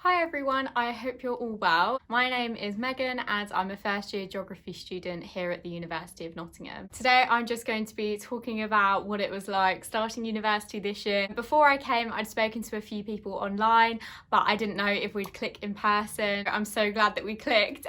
Hi everyone, I hope you're all well. My name is Megan and I'm a first year geography student here at the University of Nottingham. Today I'm just going to be talking about what it was like starting university this year. Before I came, I'd spoken to a few people online, but I didn't know if we'd click in person. I'm so glad that we clicked.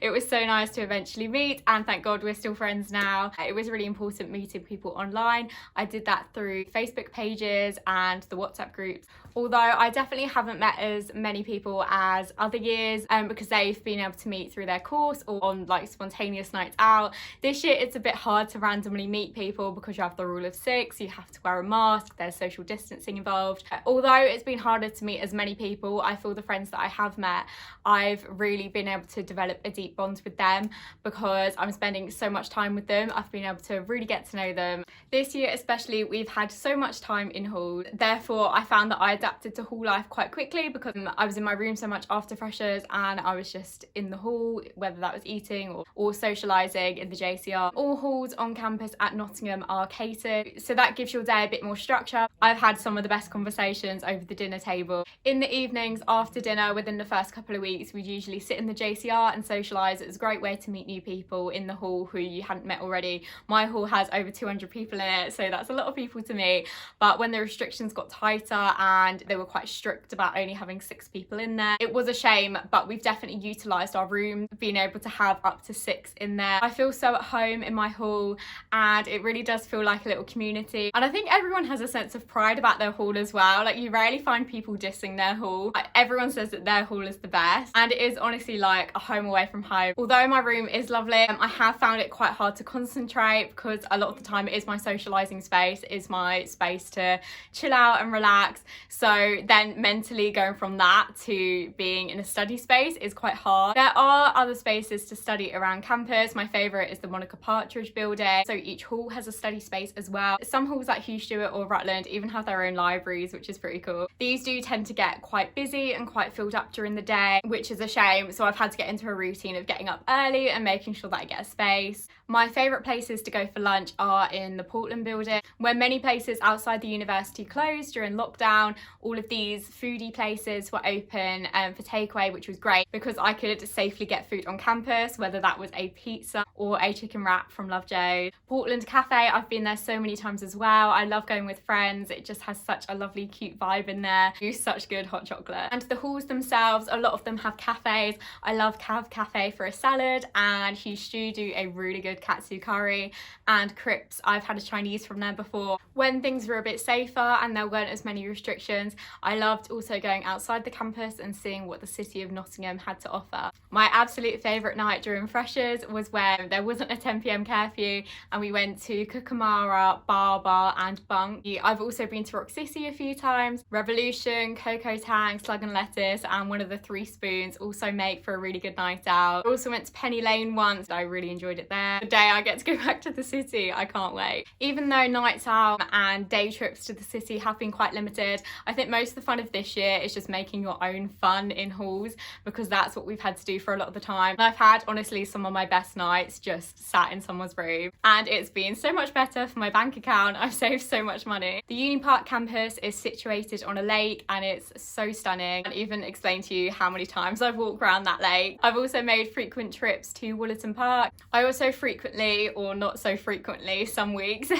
It was so nice to eventually meet, and thank God we're still friends now. It was really important meeting people online. I did that through Facebook pages and the WhatsApp groups. Although I definitely haven't met as many people as other years because they've been able to meet through their course or on like spontaneous nights out. This year it's a bit hard to randomly meet people because you have the rule of 6, you have to wear a mask, there's social distancing involved. Although it's been harder to meet as many people, I feel the friends that I have met, I've really been able to develop a deep bond with them because I'm spending so much time with them. I've been able to really get to know them. This year especially, we've had so much time in hall, therefore I found that I adapted to hall life quite quickly because I was in my room so much after freshers and I was just in the hall, whether that was eating or socialising in the JCR. All halls on campus at Nottingham are catered, so that gives your day a bit more structure. I've had some of the best conversations over the dinner table. In the evenings after dinner, within the first couple of weeks, we'd usually sit in the JCR and socialise. It was a great way to meet new people in the hall who you hadn't met already. My hall has over 200 people in it, so that's a lot of people to meet. But when the restrictions got tighter and they were quite strict about only having 6 people in there, it was a shame, but we've definitely utilised our room, being able to have up to 6 in there. I feel so at home in my hall and it really does feel like a little community, and I think everyone has a sense of pride about their hall as well. Like, you rarely find people dissing their hall. Everyone says that their hall is the best, and it is honestly like a home away from home. Although my room is lovely, I have found it quite hard to concentrate because a lot of the time it is my socialising space, it is my space to chill out and relax. So then mentally going from that to being in a study space is quite hard. There are other spaces to study around campus. My favourite is the Monica Partridge building. So each hall has a study space as well. Some halls like Hugh Stewart or Rutland even have their own libraries, which is pretty cool. These do tend to get quite busy and quite filled up during the day, which is a shame. So I've had to get into a routine of getting up early and making sure that I get a space. My favourite places to go for lunch are in the Portland building. When many places outside the university closed during lockdown, all of these foodie places were open for takeaway, which was great because I could safely get food on campus, whether that was a pizza or a chicken wrap from Lovejoy. Portland Cafe, I've been there so many times as well. I love going with friends. It just has such a lovely cute vibe in there. They do such good hot chocolate. And the halls themselves, a lot of them have cafes. I love Cav Cafe for a salad, and Hugh Stew do a really good katsu curry, and Crips, I've had a Chinese from there before. When things were a bit safer and there weren't as many restrictions, I loved also going outside the campus and seeing what the city of Nottingham had to offer. My absolute favourite night during freshers was when there wasn't a 10 PM curfew and we went to Kookamarra, Bar and Bunk. I've also been to Rock City a few times. Revolution, Cocoa Tang, Slug and Lettuce and one of the 3 Spoons also make for a really good night out. I also went to Penny Lane once. I really enjoyed it there. The day I get to go back to the city, I can't wait. Even though nights out and day trips to the city have been quite limited, I think most of the fun of this year is just making your own fun in halls because that's what we've had to do for a lot of the time. I've had honestly some of my best nights just sat in someone's room, and it's been so much better for my bank account. I've saved so much money. The Uni Park campus is situated on a lake and it's so stunning. I can't even explain to you how many times I've walked around that lake. I've also made frequent trips to Woollerton Park. I also frequently, or not so frequently, some weeks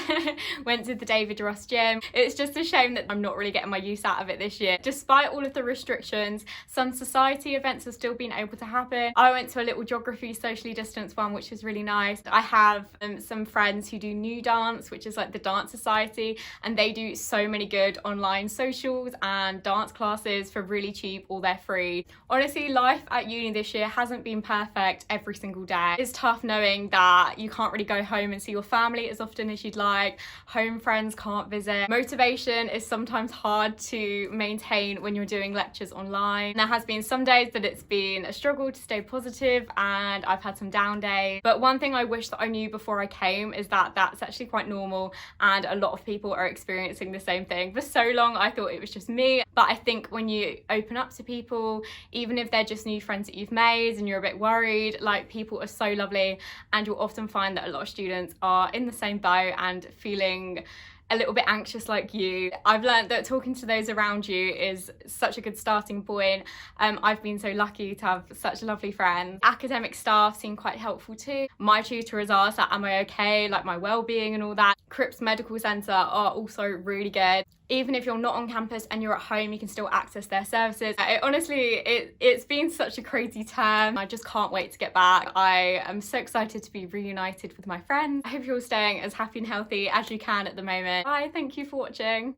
went to the David Ross gym. It's just a shame that I'm not really getting my use out of it this year. Despite all of the restrictions, some society events have still been able to happen. I went to a little geography socially distanced one, which was really nice. I have some friends who do New Dance, which is like the dance society, and they do so many good online socials and dance classes for really cheap or they're free. Honestly, life at uni this year hasn't been perfect every single day. It's tough knowing that you can't really go home and see your family as often as you'd like. Home friends can't visit. Motivation is sometimes hard to maintain when you're doing lectures online. There has been some days that it's been a struggle to stay positive and I've had some down days. But one thing I wish that I knew before I came is that that's actually quite normal and a lot of people are experiencing the same thing. For so long I thought it was just me, but I think when you open up to people, even if they're just new friends that you've made and you're a bit worried, like, people are so lovely, and you'll often find that a lot of students are in the same boat and feeling a little bit anxious like you. I've learned that talking to those around you is such a good starting point. I've been so lucky to have such lovely friends. Academic staff seem quite helpful too. My tutor has asked that am I okay, like my well-being and all that. Cripps Medical Centre are also really good. Even if you're not on campus and you're at home, you can still access their services. It's been such a crazy term. I just can't wait to get back. I am so excited to be reunited with my friends. I hope you're all staying as happy and healthy as you can at the moment. Bye, thank you for watching.